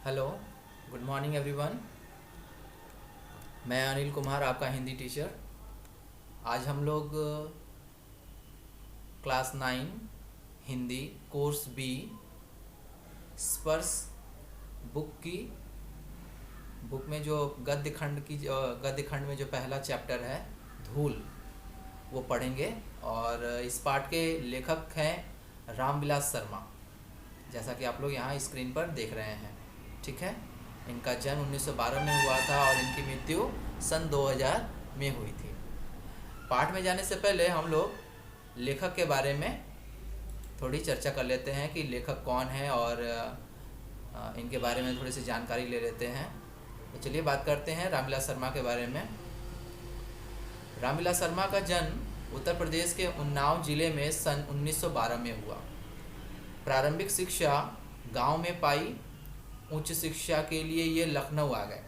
Hello, good morning everyone. मैं अनिल कुमार, आपका Hindi teacher. आज हम लोग क्लास 9 हिंदी कोर्स बी स्पर्श बुक में जो गद्य खंड में जो पहला चैप्टर है धूल, वो पढ़ेंगे। और इस पाठ के लेखक हैं रामविलास शर्मा, जैसा कि आप लोग यहाँ स्क्रीन पर देख रहे हैं। ठीक है, इनका जन्म 1912 में हुआ था और इनकी मृत्यु सन 2000 में हुई थी। पाठ में जाने से पहले हम लोग लेखक के बारे में थोड़ी चर्चा कर लेते हैं कि लेखक कौन है, और इनके बारे में थोड़ी सी जानकारी ले लेते हैं। तो चलिए बात करते हैं रामविलास शर्मा के बारे में। रामविलास शर्मा का जन्म उत्तर प्रदेश के उन्नाव जिले में सन 1912 में हुआ। प्रारंभिक शिक्षा गांव में पाई, उच्च शिक्षा के लिए ये लखनऊ आ गए।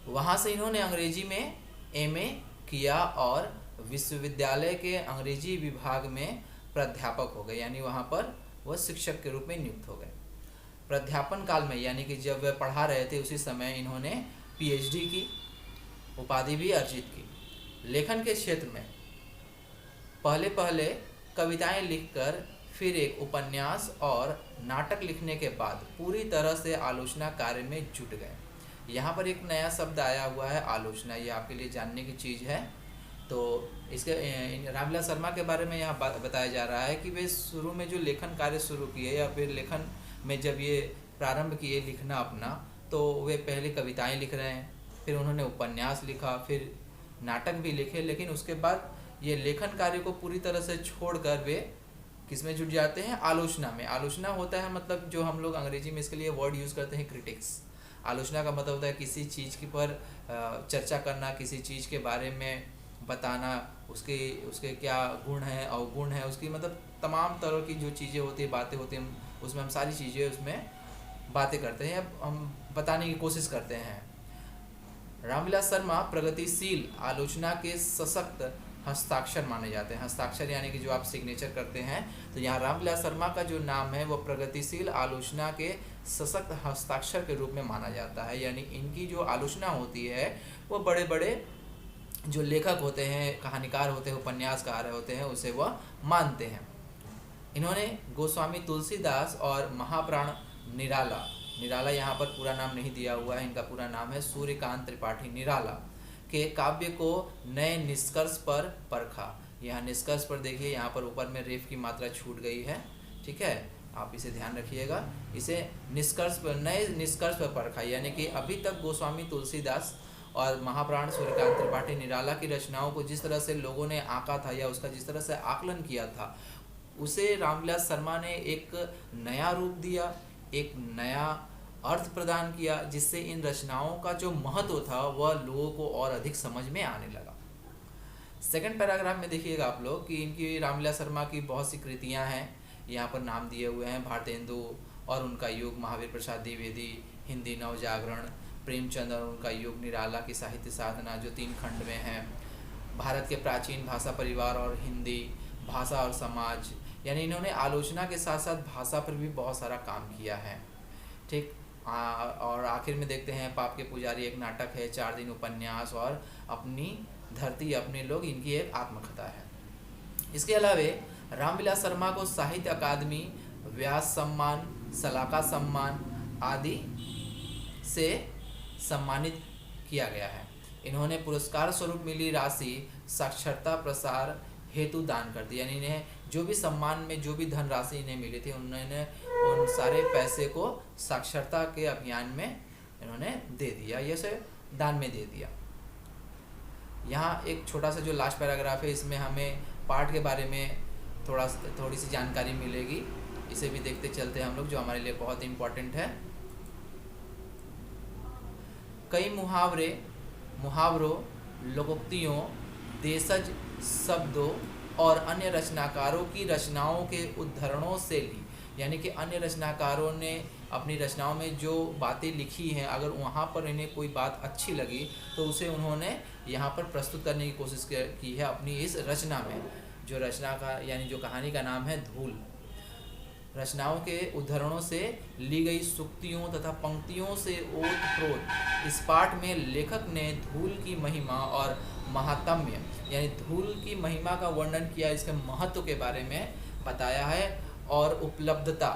वहाँ से इन्होंने अंग्रेजी में एमए किया और विश्वविद्यालय के अंग्रेजी विभाग में प्राध्यापक हो गए, यानी वहाँ पर वह शिक्षक के रूप में नियुक्त हो गए। प्राध्यापन काल में, यानी कि जब वे पढ़ा रहे थे उसी समय इन्होंने पीएचडी की उपाधि भी अर्जित की। लेखन के क्षेत्र में पहले कविताएं लिखकर फिर एक उपन्यास और नाटक लिखने के बाद पूरी तरह से आलोचना कार्य में जुट गए। यहाँ पर एक नया शब्द आया हुआ है, आलोचना। ये आपके लिए जानने की चीज़ है। तो इसके रामविलास शर्मा के बारे में यहाँ बताया जा रहा है कि वे शुरू में जो लेखन कार्य शुरू किए, या फिर लेखन में जब ये प्रारंभ किए लिखना अपना, तो वे पहले कविताएं लिख रहे हैं, फिर उन्होंने उपन्यास लिखा, फिर नाटक भी लिखे। लेकिन उसके बाद ये लेखन कार्य को पूरी तरह से छोड़कर वे किसमें जुट जाते हैं? आलोचना में। आलोचना होता है मतलब जो हम लोग अंग्रेजी में इसके लिए वर्ड यूज़ करते हैं क्रिटिक्स। आलोचना का मतलब होता है किसी चीज़ की पर चर्चा करना, किसी चीज़ के बारे में बताना, उसके क्या गुण हैं, अवगुण है, उसकी मतलब तमाम तरह की जो चीज़ें होती है, बातें होती हैं, उसमें हम सारी चीज़ें उसमें बातें करते हैं, हम बताने की कोशिश करते हैं। रामविलास शर्मा प्रगतिशील आलोचना के सशक्त हस्ताक्षर माने जाते हैं। हस्ताक्षर यानी कि जो आप सिग्नेचर करते हैं, तो यहाँ रामविलास शर्मा का जो नाम है वो प्रगतिशील आलोचना के सशक्त हस्ताक्षर के रूप में माना जाता है। यानी इनकी जो आलोचना होती है वो बड़े बड़े जो लेखक होते हैं, कहानीकार होते हैं, उपन्यासकार होते हैं, उसे वह मानते हैं। इन्होंने गोस्वामी तुलसीदास और महाप्राण निराला यहाँ पर पूरा नाम नहीं दिया हुआ है, इनका पूरा नाम है सूर्यकांत त्रिपाठी निराला के काव्य को नए निष्कर्ष पर परखा। यहाँ निष्कर्ष पर देखिए, यहाँ पर ऊपर में रेफ की मात्रा छूट गई है। ठीक है, आप इसे ध्यान रखिएगा। इसे नए निष्कर्ष पर परखा, यानी कि अभी तक गोस्वामी तुलसीदास और महाप्राण सूर्यकांत त्रिपाठी निराला की रचनाओं को जिस तरह से लोगों ने आंका था, या उसका जिस तरह से आकलन किया था, उसे रामविलास शर्मा ने एक नया रूप दिया, एक नया अर्थ प्रदान किया, जिससे इन रचनाओं का जो महत्व था वह लोगों को और अधिक समझ में आने लगा। सेकंड पैराग्राफ में देखिएगा आप लोग कि इनकी रामविलास शर्मा की बहुत सी कृतियां हैं। यहाँ पर नाम दिए हुए हैं भारतेंदु और उनका युग, महावीर प्रसाद द्विवेदी, हिंदी नवजागरण, प्रेमचंद और उनका युग, निराला की साहित्य साधना जो 3 खंड में है, भारत के प्राचीन भाषा परिवार और हिंदी भाषा और समाज। यानी इन्होंने आलोचना के साथ साथ भाषा पर भी बहुत सारा काम किया है। ठीक, और आखिर में देखते हैं पाप के पुजारी एक नाटक है, 4 दिन उपन्यास और अपनी धरती अपने लोग, इनकी एक आत्मकथा है। इसके अलावे रामविलास शर्मा को साहित्य अकादमी, व्यास सम्मान, सलाका सम्मान आदि से सम्मानित किया गया है। इन्होंने पुरस्कार स्वरूप मिली राशि साक्षरता प्रसार हेतु दान कर दी। यानी इन्हें जो भी सम्मान में जो भी धनराशि इन्हें मिली थी, उन्होंने उन सारे पैसे को साक्षरता के अभियान में इन्होंने दे दिया, या से दान में दे दिया। यहाँ एक छोटा सा जो लास्ट पैराग्राफ है, इसमें हमें पाठ के बारे में थोड़ी सी जानकारी मिलेगी। इसे भी देखते चलते हैं हम लोग, जो हमारे लिए बहुत इम्पोर्टेंट है। कई मुहावरों, लोकोक्तियों, देशज शब्दों और अन्य रचनाकारों की रचनाओं के उद्धरणों से ली। यानी कि अन्य रचनाकारों ने अपनी रचनाओं में जो बातें लिखी हैं, अगर वहाँ पर इन्हें कोई बात अच्छी लगी तो उसे उन्होंने यहाँ पर प्रस्तुत करने की कोशिश की है अपनी इस रचना में। जो रचना का यानी जो कहानी का नाम है धूल। रचनाओं के उद्धरणों से ली गई सूक्तियों तथा पंक्तियों से ओतप्रोत इस पाठ में लेखक ने धूल की महिमा और महात्म्य यानी धूल की महिमा का वर्णन किया, इसके महत्व के बारे में बताया है और उपलब्धता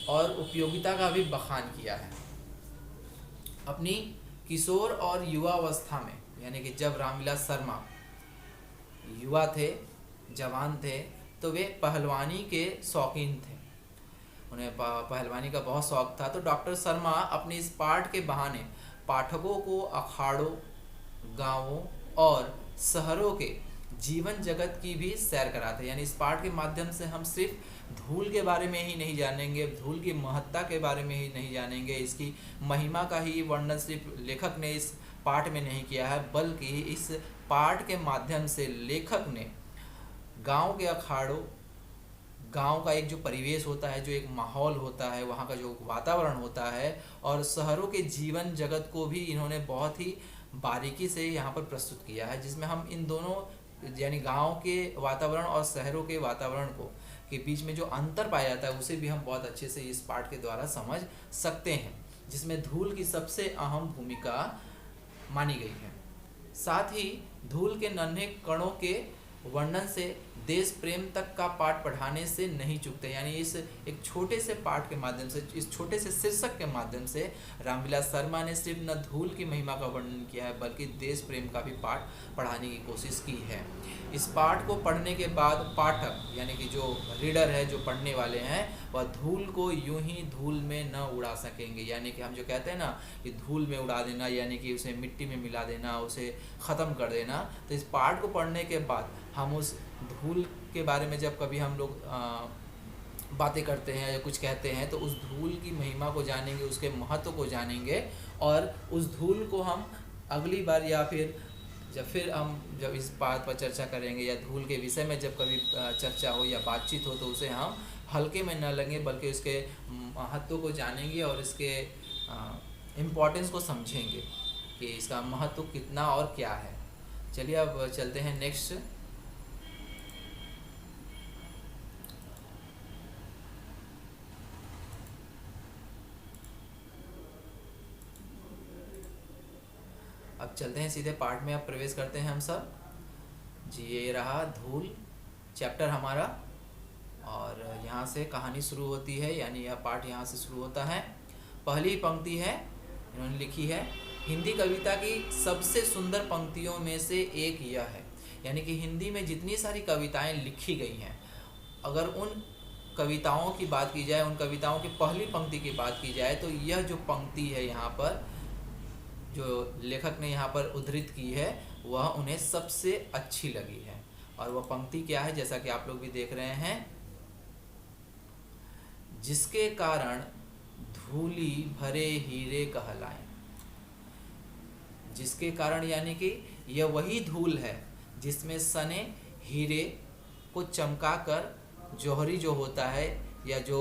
और उपयोगिता का भी बखान किया है। अपनी किशोर और युवा अवस्था में यानी कि जब रामविलास शर्मा युवा थे, जवान थे, तो वे पहलवानी के शौकीन थे, उन्हें पहलवानी का बहुत शौक था। तो डॉक्टर शर्मा अपने इस पाठ के बहाने पाठकों को अखाड़ों, गांवों और शहरों के जीवन जगत की भी सैर कराते। यानी इस पाठ के माध्यम से हम सिर्फ धूल के बारे में ही नहीं जानेंगे, धूल की महत्ता के बारे में ही नहीं जानेंगे, इसकी महिमा का ही वर्णन सिर्फ लेखक ने इस पाठ में नहीं किया है, बल्कि इस पाठ के माध्यम से लेखक ने गांव के अखाड़ों, गांव का एक जो परिवेश होता है, जो एक माहौल होता है, वहाँ का जो वातावरण होता है, और शहरों के जीवन जगत को भी इन्होंने बहुत ही बारीकी से यहाँ पर प्रस्तुत किया है, जिसमें हम इन दोनों यानी गांव के वातावरण और शहरों के वातावरण को के बीच में जो अंतर पाया जाता है उसे भी हम बहुत अच्छे से इस पाठ के द्वारा समझ सकते हैं, जिसमें धूल की सबसे अहम भूमिका मानी गई है। साथ ही धूल के नन्हे कणों के वर्णन से देश प्रेम तक का पाठ पढ़ाने से नहीं चूकते। यानी इस एक छोटे से पाठ के माध्यम से, इस छोटे से शीर्षक के माध्यम से रामविलास शर्मा ने सिर्फ न धूल की महिमा का वर्णन किया है, बल्कि देश प्रेम का भी पाठ पढ़ाने की कोशिश की है। इस पाठ को पढ़ने के बाद पाठक यानी कि जो रीडर है, जो पढ़ने वाले हैं, वह धूल को यूं ही धूल में न उड़ा सकेंगे। यानी कि हम जो कहते हैं ना कि धूल में उड़ा देना, यानी कि उसे मिट्टी में मिला देना, उसे ख़त्म कर देना। तो इस पाठ को पढ़ने के बाद हम उस धूल के बारे में जब कभी हम लोग बातें करते हैं या कुछ कहते हैं, तो उस धूल की महिमा को जानेंगे, उसके महत्व को जानेंगे, और उस धूल को हम अगली बार या फिर जब इस बात पर चर्चा करेंगे या धूल के विषय में जब कभी चर्चा हो या बातचीत हो, तो उसे हम हल्के में न लगें, बल्कि उसके महत्व को जानेंगे और इसके इम्पोर्टेंस को समझेंगे कि इसका महत्व कितना और क्या है। चलिए अब चलते हैं नेक्स्ट। अब चलते हैं सीधे पाठ में, अब प्रवेश करते हैं हम सब जी। ये रहा धूल चैप्टर हमारा, और यहाँ से कहानी शुरू होती है, यानी यह पाठ यहाँ से शुरू होता है। पहली पंक्ति है, इन्होंने लिखी है, हिंदी कविता की सबसे सुंदर पंक्तियों में से एक यह है। यानी कि हिंदी में जितनी सारी कविताएं लिखी गई हैं, अगर उन कविताओं की बात की जाए, उन कविताओं की पहली पंक्ति की बात की जाए, तो यह जो पंक्ति है यहाँ पर, जो लेखक ने यहाँ पर उद्धृत की है, वह उन्हें सबसे अच्छी लगी है। और वह पंक्ति क्या है, जैसा कि आप लोग भी देख रहे हैं, जिसके कारण धूली भरे हीरे कहलाएं। जिसके कारण यानी कि यह वही धूल है जिसमें सने हीरे को चमकाकर जौहरी जो होता है या जो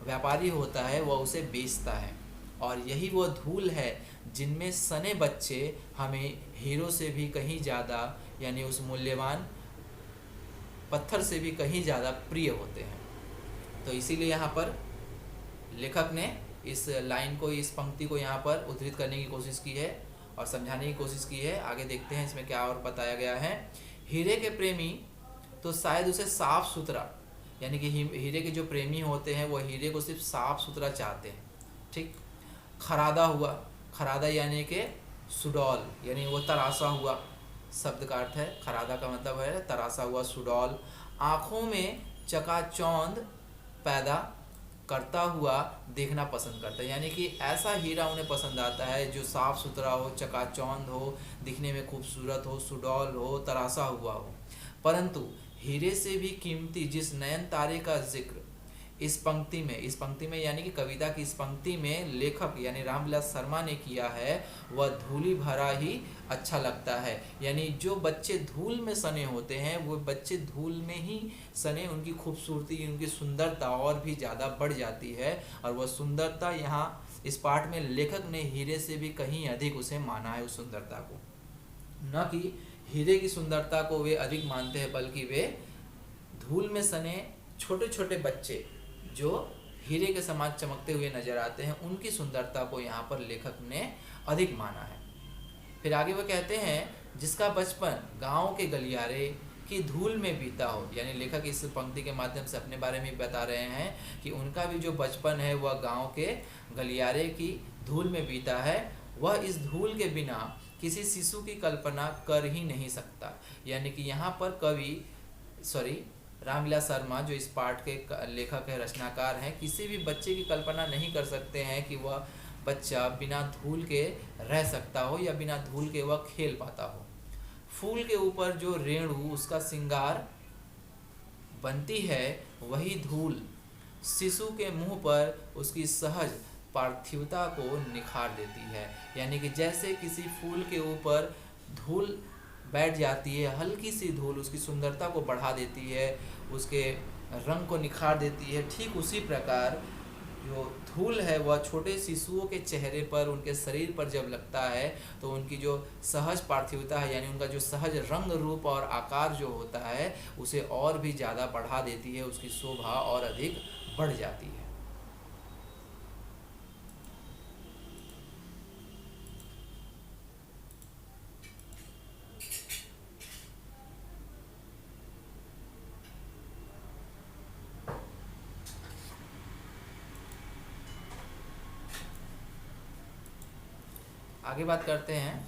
व्यापारी होता है वह उसे बेचता है, और यही वो धूल है जिनमें सने बच्चे हमें हीरो से भी कहीं ज़्यादा, यानी उस मूल्यवान पत्थर से भी कहीं ज़्यादा प्रिय होते हैं। तो इसीलिए यहाँ पर लेखक ने इस लाइन को, इस पंक्ति को यहाँ पर उद्धृत करने की कोशिश की है और समझाने की कोशिश की है। आगे देखते हैं इसमें क्या और बताया गया है। हीरे के प्रेमी तो शायद उसे साफ सुथरा, यानी कि हीरे के जो प्रेमी होते हैं वो हीरे को सिर्फ साफ सुथरा चाहते हैं, ठीक। खरादा हुआ, खरादा यानी कि सुडौल, यानी वो तरासा हुआ शब्द का अर्थ है। खरादा का मतलब है तरासा हुआ, सुडौल। आँखों में चकाचौंध पैदा करता हुआ देखना पसंद करता है, यानी कि ऐसा हीरा उन्हें पसंद आता है जो साफ़ सुथरा हो, चकाचौंध हो, दिखने में खूबसूरत हो, सुडौल हो, तरासा हुआ हो। परंतु हीरे से भी कीमती जिस नयन तारे का जिक्र इस पंक्ति में यानी कि कविता की इस पंक्ति में लेखक यानी रामविलास शर्मा ने किया है, वह धूली भरा ही अच्छा लगता है। यानी जो बच्चे धूल में सने होते हैं, वो बच्चे धूल में ही सने, उनकी खूबसूरती, उनकी सुंदरता और भी ज़्यादा बढ़ जाती है। और वह सुंदरता यहाँ इस पाठ में लेखक ने हीरे से भी कहीं अधिक उसे माना है, उस सुंदरता को। न कि हीरे की सुंदरता को वे अधिक मानते हैं, बल्कि वे धूल में सने छोटे छोटे बच्चे जो हीरे के समान चमकते हुए नजर आते हैं, उनकी सुंदरता को यहाँ पर लेखक ने अधिक माना है। फिर आगे वो कहते हैं जिसका बचपन गांव के गलियारे की धूल में बीता हो, यानी लेखक इस पंक्ति के माध्यम से अपने बारे में बता रहे हैं कि उनका भी जो बचपन है वह गांव के गलियारे की धूल में बीता है, वह इस धूल के बिना किसी शिशु की कल्पना कर ही नहीं सकता। यानी कि यहाँ पर रामविलास शर्मा जो इस पाठ के लेखक है, रचनाकार हैं, किसी भी बच्चे की कल्पना नहीं कर सकते हैं कि वह बच्चा बिना धूल के रह सकता हो या बिना धूल के वह खेल पाता हो। फूल के ऊपर जो रेणु उसका श्रृंगार बनती है, वही धूल शिशु के मुंह पर उसकी सहज पार्थिवता को निखार देती है। यानी कि जैसे किसी फूल के ऊपर धूल बैठ जाती है, हल्की सी धूल उसकी सुंदरता को बढ़ा देती है, उसके रंग को निखार देती है, ठीक उसी प्रकार जो धूल है वह छोटे शिशुओं के चेहरे पर, उनके शरीर पर जब लगता है तो उनकी जो सहज पार्थिवता है, यानी उनका जो सहज रंग रूप और आकार जो होता है उसे और भी ज़्यादा बढ़ा देती है, उसकी शोभा और अधिक बढ़ जाती है। आगे बात करते हैं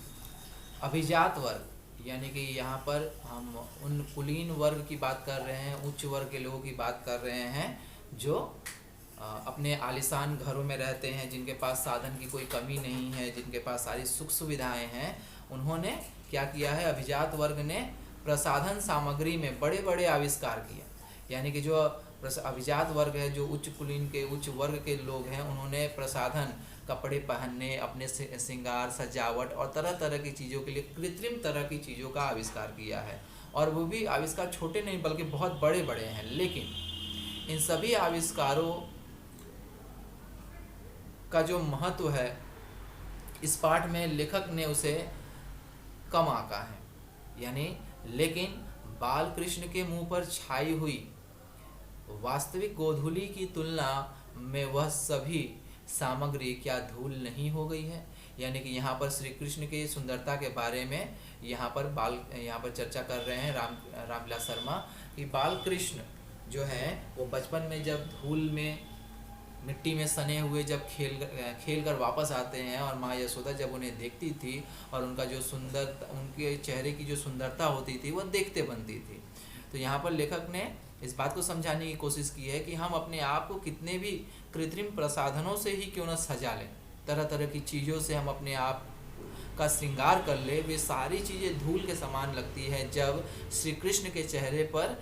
अभिजात वर्ग, यानी कि यहाँ पर हम उन कुलीन वर्ग की बात कर रहे हैं, उच्च वर्ग के लोगों की बात कर रहे हैं जो अपने आलीशान घरों में रहते हैं, जिनके पास साधन की कोई कमी नहीं है, जिनके पास सारी सुख सुविधाएं हैं। उन्होंने क्या किया है, अभिजात वर्ग ने प्रसाधन सामग्री में बड़े बड़े आविष्कार किए। यानी कि जो अभिजात वर्ग है, जो उच्च कुलीन के उच्च वर्ग के लोग हैं, उन्होंने प्रसाधन, कपड़े पहनने, अपने श्रृंगार, सजावट और तरह तरह की चीज़ों के लिए कृत्रिम तरह की चीज़ों का आविष्कार किया है। और वो भी आविष्कार छोटे नहीं बल्कि बहुत बड़े बड़े हैं। लेकिन इन सभी आविष्कारों का जो महत्व है, इस पाठ में लेखक ने उसे कम आंका है। यानी लेकिन बाल कृष्ण के मुंह पर छाई हुई वास्तविक गोधूली की तुलना में वह सभी सामग्री क्या धूल नहीं हो गई है। यानी कि यहाँ पर श्री कृष्ण की सुंदरता के बारे में यहाँ पर चर्चा कर रहे हैं रामविलास शर्मा कि बाल कृष्ण जो है वो बचपन में जब धूल में, मिट्टी में सने हुए जब खेल कर वापस आते हैं और माँ यशोदा जब उन्हें देखती थी और उनका जो उनके चेहरे की जो सुंदरता होती थी वह देखते बनती थी। तो यहाँ पर लेखक ने इस बात को समझाने की कोशिश की है कि हम अपने आप को कितने भी कृत्रिम प्रसाधनों से ही क्यों न सजा लें, तरह तरह की चीज़ों से हम अपने आप का श्रृंगार कर ले, वे सारी चीज़ें धूल के समान लगती है जब श्री कृष्ण के चेहरे पर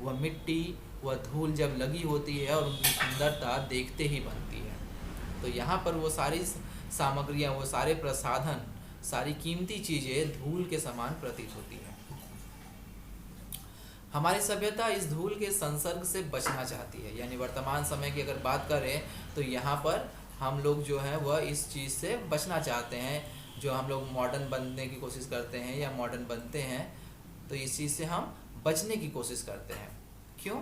वह मिट्टी, वह धूल जब लगी होती है और उनकी सुंदरता देखते ही बनती है। तो यहाँ पर वो सारी सामग्रियाँ, वो सारे प्रसाधन, सारी कीमती चीज़ें धूल के समान प्रतीत होती हैं। हमारी सभ्यता इस धूल के संसर्ग से बचना चाहती है। यानी वर्तमान समय की अगर बात करें तो यहाँ पर हम लोग जो है वह इस चीज़ से बचना चाहते हैं। जो हम लोग मॉडर्न बनने की कोशिश करते हैं या मॉडर्न बनते हैं, तो इस चीज़ से हम बचने की कोशिश करते हैं। क्यों?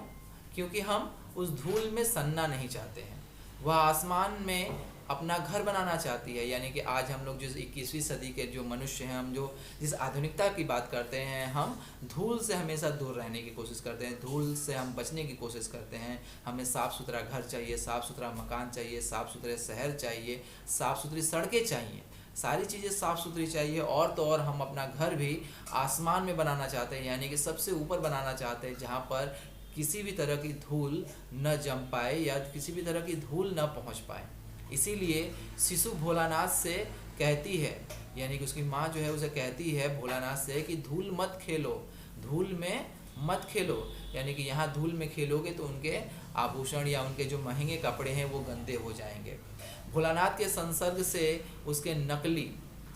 क्योंकि हम उस धूल में सनना नहीं चाहते हैं। वह आसमान में अपना घर बनाना चाहती है। यानी कि आज हम लोग जिस 21वीं सदी के जो मनुष्य हैं, हम जो जिस आधुनिकता की बात करते हैं, हम धूल से हमेशा दूर रहने की कोशिश करते हैं, धूल से हम बचने की कोशिश करते हैं। हमें साफ़ सुथरा घर चाहिए, साफ़ सुथरा मकान चाहिए, साफ़ सुथरे शहर चाहिए, साफ़ सुथरी सड़कें चाहिए, सारी चीज़ें साफ़ सुथरी चाहिए। और तो और हम अपना घर भी आसमान में बनाना चाहते हैं, यानी कि सबसे ऊपर बनाना चाहते हैं, जहाँ पर किसी भी तरह की धूल न जम पाए या किसी भी तरह की धूल न पहुँच पाए। इसीलिए शिशु भोलानाथ से कहती है, यानी कि उसकी माँ जो है उसे कहती है भोलानाथ से कि धूल मत खेलो, धूल में मत खेलो। यानी कि यहाँ धूल में खेलोगे तो उनके आभूषण या उनके जो महंगे कपड़े हैं वो गंदे हो जाएंगे। भोलानाथ के संसर्ग से उसके नकली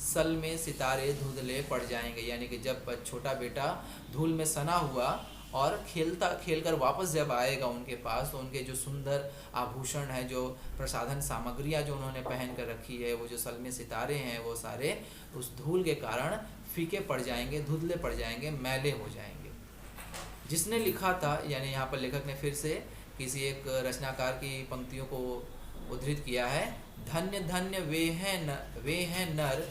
सल में सितारे धुंधले पड़ जाएंगे। यानी कि जब छोटा बेटा धूल में सना हुआ और खेलकर वापस जब आएगा उनके पास, तो उनके जो सुंदर आभूषण है, जो प्रसाधन सामग्रियां जो उन्होंने पहन कर रखी है, वो जो सल में सितारे हैं, वो सारे उस धूल के कारण फीके पड़ जाएंगे, धुंधले पड़ जाएंगे, मैले हो जाएंगे। जिसने लिखा था, यानी यहाँ पर लेखक ने फिर से किसी एक रचनाकार की पंक्तियों को उद्धृत किया है। धन्य धन्य वे हैं नर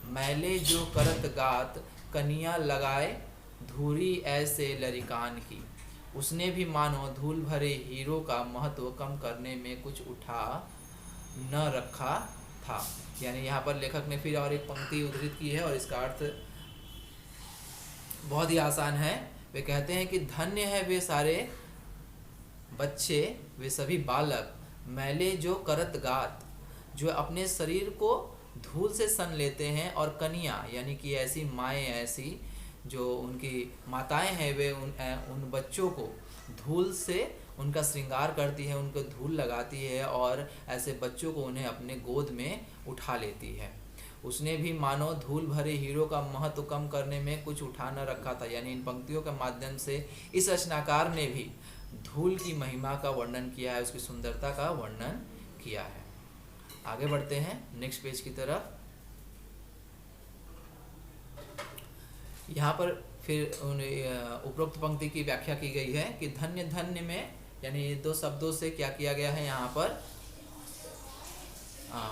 मैले जो करत गात, कनिया लगाए धूरी ऐसे लरिकान की। उसने भी मानो धूल भरे हीरो का महत्व कम करने में कुछ उठा न रखा था। यानी यहाँ पर लेखक ने फिर और एक पंक्ति उद्धृत की है और इसका अर्थ बहुत ही आसान है। वे कहते हैं कि धन्य है वे सारे बच्चे, वे सभी बालक, मैले जो करत गात, जो अपने शरीर को धूल से सन लेते हैं, और कन्या यानी कि ऐसी माएँ, ऐसी जो उनकी माताएं हैं, वे उन बच्चों को धूल से उनका श्रृंगार करती है, उनको धूल लगाती है और ऐसे बच्चों को उन्हें अपने गोद में उठा लेती है। उसने भी मानो धूल भरे हीरो का महत्व कम करने में कुछ उठा न रखा था। यानी इन पंक्तियों के माध्यम से इस रचनाकार ने भी धूल की महिमा का वर्णन किया है, उसकी सुंदरता का वर्णन किया है। आगे बढ़ते हैं नेक्स्ट पेज की तरफ। यहाँ पर फिर उपरोक्त पंक्ति की व्याख्या की गई है कि धन्य धन्य में, यानी दो शब्दों से क्या किया गया है यहाँ पर,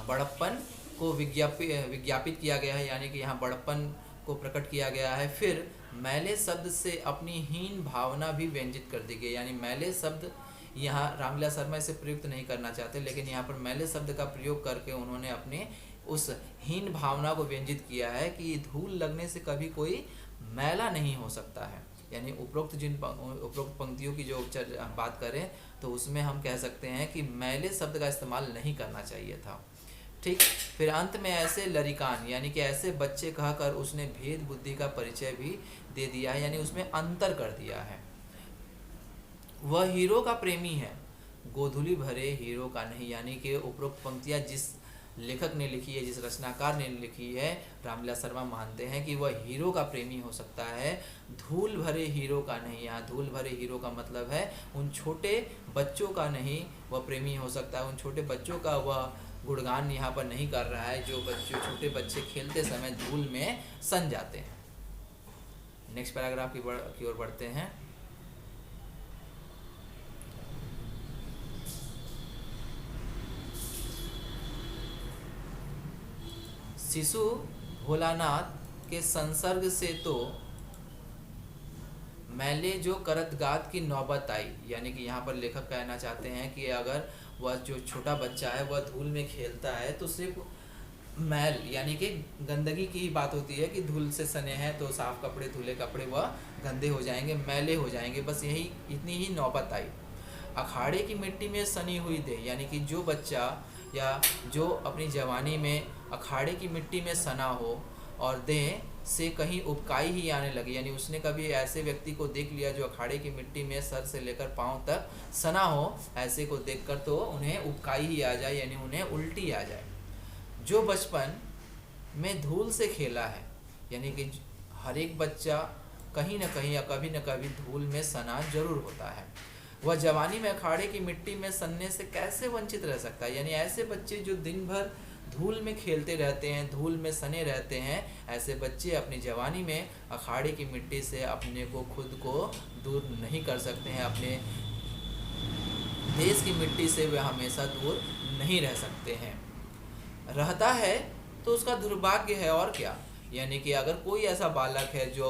बड़प्पन को विज्ञापित किया गया है, यानी कि यहाँ बड़प्पन को प्रकट किया गया है। फिर मैले शब्द से अपनी हीन भावना भी व्यंजित कर दी गई। यानी मैले शब्द यहाँ रामलीला शर्मा इसे प्रयुक्त नहीं करना चाहते, लेकिन यहाँ पर मैले शब्द का प्रयोग करके उन्होंने अपने उस हीन भावना को व्यंजित किया है कि धूल लगने से कभी कोई मैला नहीं हो सकता है। यानी उपरोक्त पंक्तियों की जो बात करें तो उसमें हम कह सकते हैं कि मैले शब्द का इस्तेमाल नहीं करना चाहिए था। ठीक। फिर अंत में ऐसे लरिकान, यानी कि ऐसे बच्चे कहकर उसने भेद बुद्धि का परिचय भी दे दिया है, यानी उसमें अंतर कर दिया है। वह हीरो का प्रेमी है, गोधूली भरे हीरो का नहीं। यानी कि उपरोक्त पंक्तियां जिस लेखक ने लिखी है, जिस रचनाकार ने लिखी है, रामलीला शर्मा मानते हैं कि वह हीरो का प्रेमी हो सकता है, धूल भरे हीरो का नहीं। यहाँ धूल भरे हीरो का मतलब है उन छोटे बच्चों का नहीं वह प्रेमी हो सकता है, उन छोटे बच्चों का वह गुणगान यहाँ पर नहीं कर रहा है जो छोटे बच्चे खेलते समय धूल में सन जाते हैं। नेक्स्ट पैराग्राफ की ओर बढ़ते हैं। शिशु भोलानाथ के संसर्ग से तो मैले जो करत गात की नौबत आई। यानी कि यहाँ पर लेखक कहना चाहते हैं कि अगर वह जो छोटा बच्चा है वह धूल में खेलता है तो सिर्फ मैल यानी कि गंदगी की ही बात होती है कि धूल से सने हैं तो साफ कपड़े, धुले कपड़े वह गंदे हो जाएंगे, मैले हो जाएंगे, बस यही इतनी ही नौबत आई। अखाड़े की मिट्टी में सनी हुई देह, यानी कि जो बच्चा या जो अपनी जवानी में अखाड़े की मिट्टी में सना हो और देह से कहीं उबकाई ही आने लगी, यानी उसने कभी ऐसे व्यक्ति को देख लिया जो अखाड़े की मिट्टी में सर से लेकर पांव तक सना हो, ऐसे को देखकर तो उन्हें उबकाई ही आ जाए, यानी उन्हें उल्टी आ जाए। जो बचपन में धूल से खेला है, यानी कि हर एक बच्चा कहीं ना कहीं या कभी न कभी धूल में सना जरूर होता है, वह जवानी में अखाड़े की मिट्टी में सनने से कैसे वंचित रह सकता है। यानी ऐसे बच्चे जो दिन भर धूल में खेलते रहते हैं, धूल में सने रहते हैं, ऐसे बच्चे अपनी जवानी में अखाड़े की मिट्टी से अपने को खुद को दूर नहीं कर सकते हैं, अपने देश की मिट्टी से वे हमेशा दूर नहीं रह सकते हैं। रहता है तो उसका दुर्भाग्य है और क्या। यानी कि अगर कोई ऐसा बालक है जो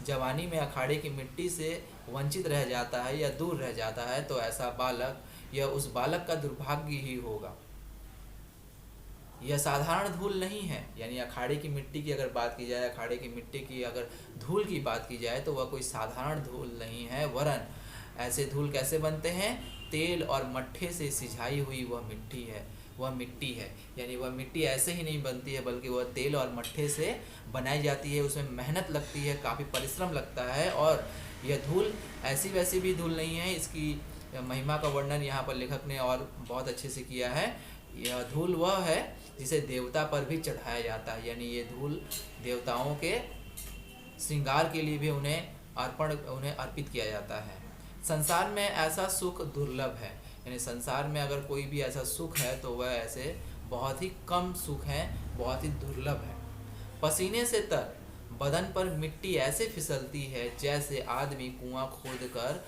जवानी में अखाड़े की मिट्टी से वंचित रह जाता है या दूर रह जाता है तो ऐसा बालक या उस बालक का दुर्भाग्य ही होगा। यह साधारण धूल नहीं है, यानी अखाड़े की मिट्टी की अगर बात की जाए, अखाड़े की मिट्टी की अगर धूल की बात की जाए तो वह कोई साधारण धूल नहीं है, वरन ऐसे धूल कैसे बनते हैं, तेल और मट्ठे से सिंचाई हुई वह मिट्टी है। यानी वह मिट्टी ऐसे ही नहीं बनती है बल्कि वह तेल और मट्ठे से बनाई जाती है, उसमें मेहनत लगती है, काफ़ी परिश्रम लगता है। और यह धूल ऐसी वैसी भी धूल नहीं है, इसकी महिमा का वर्णन यहाँ पर लेखक ने और बहुत अच्छे से किया है। यह धूल वह है जिसे देवता पर भी चढ़ाया जाता है, यानी ये धूल देवताओं के श्रृंगार के लिए भी उन्हें अर्पित किया जाता है। संसार में ऐसा सुख दुर्लभ है, यानी संसार में अगर कोई भी ऐसा सुख है तो वह ऐसे बहुत ही कम सुख है, बहुत ही दुर्लभ है। पसीने से तर बदन पर मिट्टी ऐसे फिसलती है जैसे आदमी कुआं खोद कर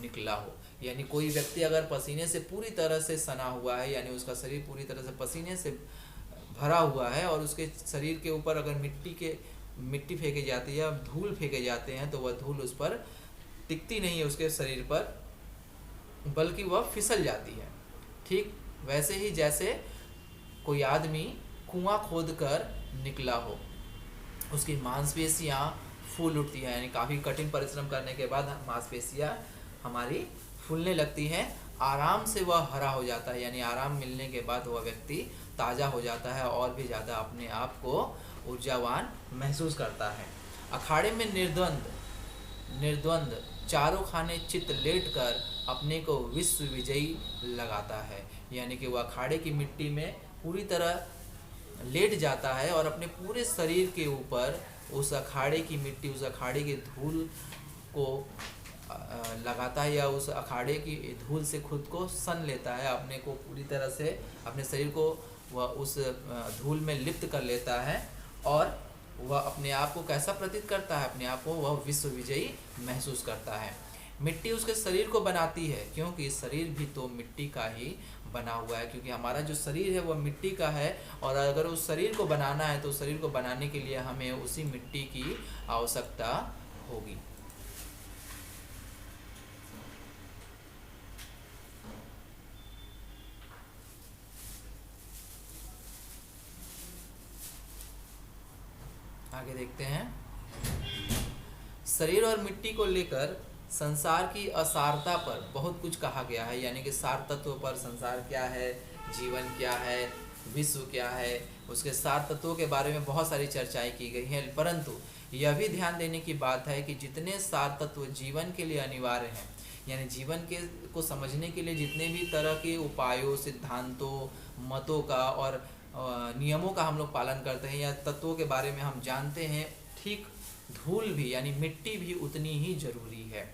निकला हो। यानी कोई व्यक्ति अगर पसीने से पूरी तरह से सना हुआ है, यानी उसका शरीर पूरी तरह से पसीने से भरा हुआ है, और उसके शरीर के ऊपर अगर मिट्टी फेंकी जाती है, धूल फेंके जाते हैं, तो वह धूल उस पर टिकती नहीं है उसके शरीर पर, बल्कि वह फिसल जाती है। ठीक वैसे ही जैसे कोई आदमी कुआं खोदकर निकला हो, उसकी मांसपेशियां फूल उठती हैं, यानी काफ़ी कठिन परिश्रम करने के बाद मांसपेशियां हमारी फूलने लगती हैं, आराम से वह हरा हो जाता है, यानी आराम मिलने के बाद वह व्यक्ति ताज़ा हो जाता है और भी ज़्यादा अपने आप को ऊर्जावान महसूस करता है। अखाड़े में निर्द्वंद चारों खाने चित लेट कर अपने को विश्व विजयी लगाता है, यानी कि वह अखाड़े की मिट्टी में पूरी तरह लेट जाता है और अपने पूरे शरीर के ऊपर उस अखाड़े की मिट्टी, उस अखाड़े की धूल को लगाता है, या उस अखाड़े की धूल से खुद को सन लेता है, अपने को पूरी तरह से अपने शरीर को वह उस धूल में लिप्त कर लेता है, और वह अपने आप को कैसा प्रतीत करता है, अपने आप को वह विश्व विजयी महसूस करता है। मिट्टी उसके शरीर को बनाती है, क्योंकि शरीर भी तो मिट्टी का ही बना हुआ है, क्योंकि हमारा जो शरीर है वह मिट्टी का है, और अगर उस शरीर को बनाना है तो उस शरीर को बनाने के लिए हमें उसी मिट्टी की आवश्यकता होगी। आगे देखते हैं। शरीर और मिट्टी को लेकर संसार की असारता पर बहुत कुछ कहा गया है, यानी कि सार तत्व पर संसार क्या है, जीवन क्या है, विश्व क्या है, उसके सार तत्वों के बारे में बहुत सारी चर्चाएं की गई हैं। परंतु यह भी ध्यान देने की बात है कि जितने सार तत्व जीवन के लिए अनिवार्य हैं, यानी जीवन के को समझने के लिए जितने भी तरह के उपायों, सिद्धांतों, मतों का और नियमों का हम लोग पालन करते हैं, या तत्वों के बारे में हम जानते हैं, ठीक धूल भी यानी मिट्टी भी उतनी ही जरूरी है।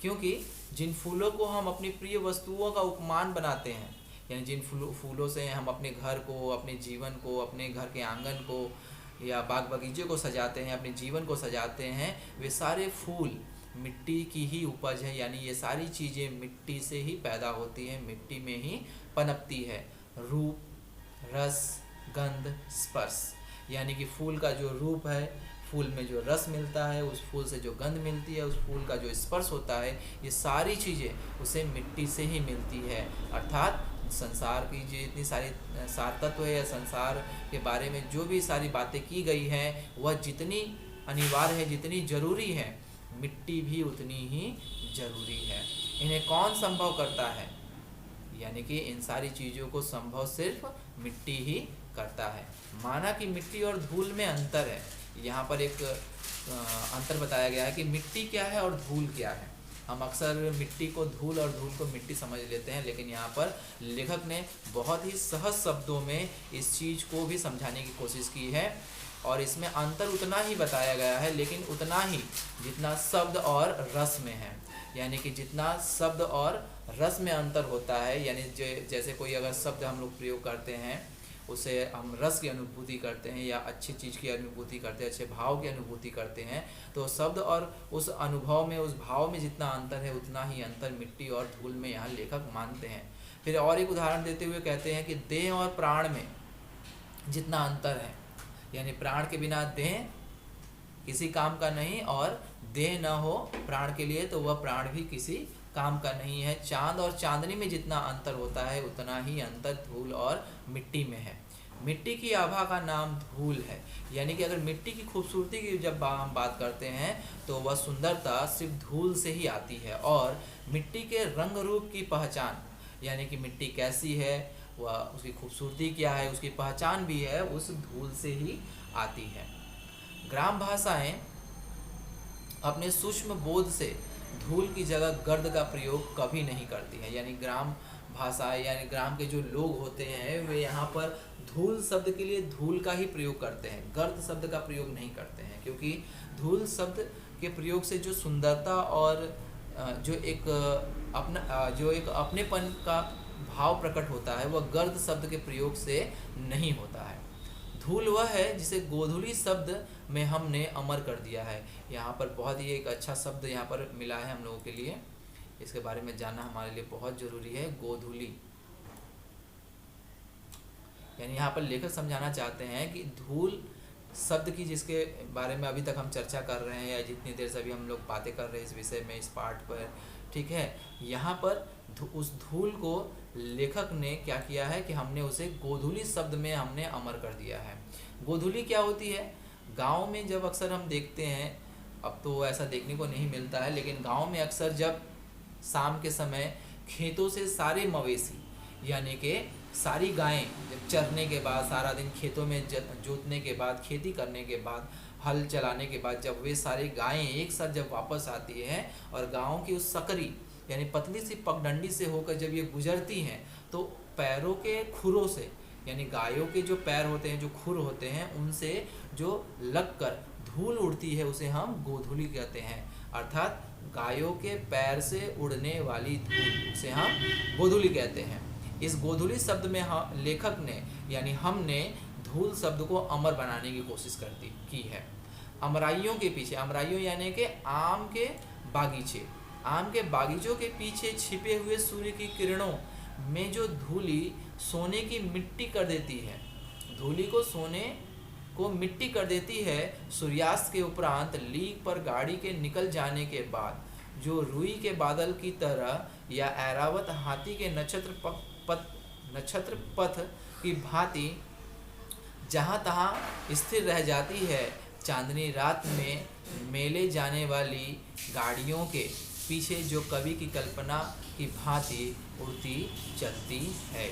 क्योंकि जिन फूलों को हम अपनी प्रिय वस्तुओं का उपमान बनाते हैं, यानी जिन फूलों से हम अपने घर को, अपने जीवन को, अपने घर के आंगन को या बाग बगीचे को सजाते हैं, अपने जीवन को सजाते हैं, वे सारे फूल मिट्टी की ही उपज है, यानी ये सारी चीज़ें मिट्टी से ही पैदा होती हैं, मिट्टी में ही पनपती है। रूप, रस, गंध, स्पर्श, यानी कि फूल का जो रूप है, फूल में जो रस मिलता है, उस फूल से जो गंध मिलती है, उस फूल का जो स्पर्श होता है, ये सारी चीज़ें उसे मिट्टी से ही मिलती है। अर्थात संसार की जो इतनी सारी सार तत्व है, या संसार के बारे में जो भी सारी बातें की गई हैं, वह जितनी अनिवार्य है, जितनी ज़रूरी है, मिट्टी भी उतनी ही ज़रूरी है। इन्हें कौन संभव करता है, यानी कि इन सारी चीज़ों को संभव सिर्फ मिट्टी ही करता है। माना कि मिट्टी और धूल में अंतर है, यहाँ पर एक अंतर बताया गया है कि मिट्टी क्या है और धूल क्या है। हम अक्सर मिट्टी को धूल और धूल को मिट्टी समझ लेते हैं, लेकिन यहाँ पर लेखक ने बहुत ही सहज शब्दों में इस चीज़ को भी समझाने की कोशिश की है, और इसमें अंतर उतना ही बताया गया है, लेकिन उतना ही जितना शब्द और रस में है। यानी कि जितना शब्द और रस में अंतर होता है, यानी जैसे कोई अगर शब्द हम लोग प्रयोग करते हैं, उसे हम रस की अनुभूति करते हैं, या अच्छी चीज़ की अनुभूति करते हैं, अच्छे भाव की अनुभूति करते हैं, तो शब्द और उस अनुभव में, उस भाव में जितना अंतर है, उतना ही अंतर मिट्टी और धूल में यहाँ लेखक मानते हैं। फिर और एक उदाहरण देते हुए कहते हैं कि देह और प्राण में जितना अंतर है, यानी प्राण के बिना देह किसी काम का नहीं, और देह न हो प्राण के लिए तो वह प्राण भी किसी काम का नहीं है। चांद और चांदनी में जितना अंतर होता है, उतना ही अंतर धूल और मिट्टी में है। मिट्टी की आभा का नाम धूल है, यानी कि अगर मिट्टी की खूबसूरती की जब हम बात करते हैं, तो वह सुंदरता सिर्फ धूल से ही आती है, और मिट्टी के रंग रूप की पहचान, यानी कि मिट्टी कैसी है, वह उसकी खूबसूरती क्या है, उसकी पहचान भी है, उस धूल से ही आती है। ग्राम भाषाएं अपने सूक्ष्म बोध से धूल की जगह गर्द का प्रयोग कभी नहीं करती है, यानी ग्राम भाषा यानी ग्राम के जो लोग होते हैं, वे यहाँ पर धूल शब्द के लिए धूल का ही प्रयोग करते हैं, गर्द शब्द का प्रयोग नहीं करते हैं, क्योंकि धूल शब्द के प्रयोग से जो सुंदरता और जो एक अपनेपन का भाव प्रकट होता है, वह गर्द शब्द के प्रयोग से नहीं होता है। धूल वह है जिसे गोधूली शब्द में हमने अमर कर दिया है। यहाँ पर बहुत ही एक अच्छा शब्द यहाँ पर मिला है हम लोगों के लिए इसके बारे में जानना हमारे लिए बहुत ज़रूरी है। गोधूली यानी यहाँ पर लेखक समझाना चाहते हैं कि धूल शब्द की, जिसके बारे में अभी तक हम चर्चा कर रहे हैं या जितनी देर से अभी हम लोग बातें कर रहे हैं इस विषय में, इस पाठ पर, ठीक है, यहाँ पर उस धूल को लेखक ने क्या किया है कि हमने उसे गोधूली शब्द में हमने अमर कर दिया है। गोधूली क्या होती है? गांव में जब अक्सर हम देखते हैं, अब तो ऐसा देखने को नहीं मिलता है, लेकिन गांव में अक्सर जब शाम के समय खेतों से सारे मवेशी यानी कि सारी गायें जब चरने के बाद, सारा दिन खेतों में जोतने के बाद, खेती करने के बाद, हल चलाने के बाद, जब वे सारी गायें एक साथ जब वापस आती हैं और गांव की उस सकरी यानी पतली सी पगडंडी से होकर जब ये गुजरती हैं, तो पैरों के खुरों से यानी गायों के जो पैर होते हैं, जो खुर होते हैं, उनसे जो लगकर धूल उड़ती है उसे हम गोधूली कहते हैं। अर्थात गायों के पैर से उड़ने वाली धूल से हम गोधूली कहते हैं। इस गोधूली शब्द में लेखक ने यानी हमने धूल शब्द को अमर बनाने की कोशिश की है। अमराइयों के पीछे, अमराइयों यानी कि आम के बागीचे, आम के बागीचों के पीछे छिपे हुए सूर्य की किरणों में जो धूली सोने की मिट्टी कर देती है, धूली को सोने को मिट्टी कर देती है, सूर्यास्त के उपरांत लीक पर गाड़ी के निकल जाने के बाद जो रुई के बादल की तरह या ऐरावत हाथी के नक्षत्र पथ की भांति जहाँ तहाँ स्थिर रह जाती है, चांदनी रात में मेले जाने वाली गाड़ियों के पीछे जो कवि की कल्पना की भांति उड़ती चलती है।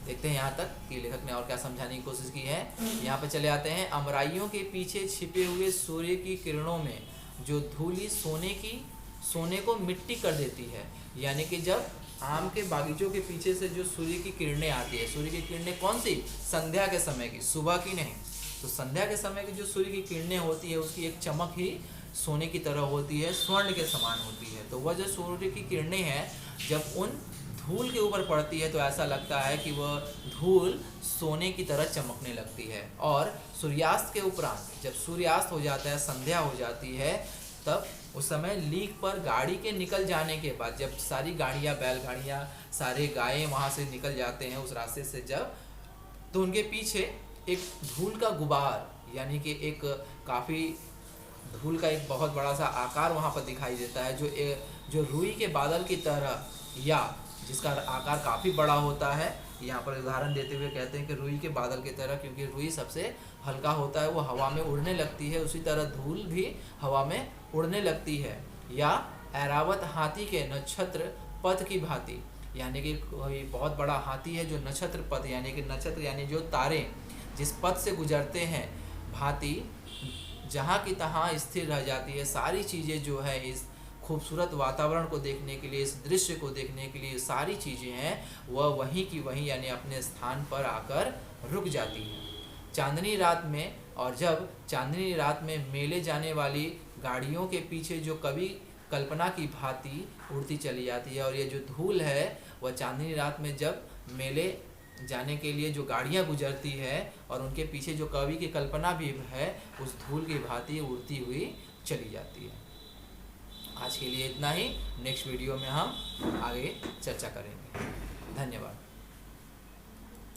देखते हैं यहाँ तक कि लेखक ने और क्या समझाने की कोशिश की है। यहाँ पर चले आते हैं। अमराइयों के पीछे छिपे हुए सूर्य की किरणों में जो धूली सोने को मिट्टी कर देती है, यानी कि जब आम के बागीचों के पीछे से जो सूर्य की किरणें आती है, सूर्य की किरणें कौन सी? संध्या के समय की, सुबह की नहीं। तो संध्या के समय की जो सूर्य की किरणें होती है उसकी एक चमक ही सोने की तरह होती है, स्वर्ण के समान होती है। तो वह जो सूर्य की किरणें हैं जब उन धूल के ऊपर पड़ती है तो ऐसा लगता है कि वह धूल सोने की तरह चमकने लगती है। और सूर्यास्त के उपरांत जब सूर्यास्त हो जाता है, संध्या हो जाती है, तब उस समय लीक पर गाड़ी के निकल जाने के बाद जब सारी गाड़ियाँ, बैलगाड़ियाँ, सारे गायें वहाँ से निकल जाते हैं उस रास्ते से जब, तो उनके पीछे एक धूल का गुबार यानी कि एक काफ़ी धूल का एक बहुत बड़ा सा आकार वहाँ पर दिखाई देता है, जो रुई के बादल की तरह या जिसका आकार काफ़ी बड़ा होता है। यहाँ पर उदाहरण देते हुए कहते हैं कि रुई के बादल की तरह, क्योंकि रुई सबसे हल्का होता है, वो हवा में उड़ने लगती है, उसी तरह धूल भी हवा में उड़ने लगती है। या ऐरावत हाथी के नक्षत्र पथ की भांति, यानी कि कोई बहुत बड़ा हाथी है जो नक्षत्र पथ यानी कि नक्षत्र यानी जो तारे जिस पथ से गुजरते हैं, भांति जहाँ की तहाँ स्थिर रह जाती है। सारी चीज़ें जो है इस खूबसूरत वातावरण को देखने के लिए, इस दृश्य को देखने के लिए सारी चीज़ें हैं वह वहीं की वहीं यानी अपने स्थान पर आकर रुक जाती हैं चांदनी रात में। और जब चांदनी रात में मेले जाने वाली गाड़ियों के पीछे जो कवि कल्पना की भांति उड़ती चली जाती है, और ये जो धूल है वह चांदनी रात में जब मेले जाने के लिए जो गाड़ियाँ गुजरती है और उनके पीछे जो कवि की कल्पना भी है, उस धूल की भांति उड़ती हुई चली जाती है। आज के लिए इतना ही। नेक्स्ट वीडियो में हम आगे चर्चा करेंगे। धन्यवाद।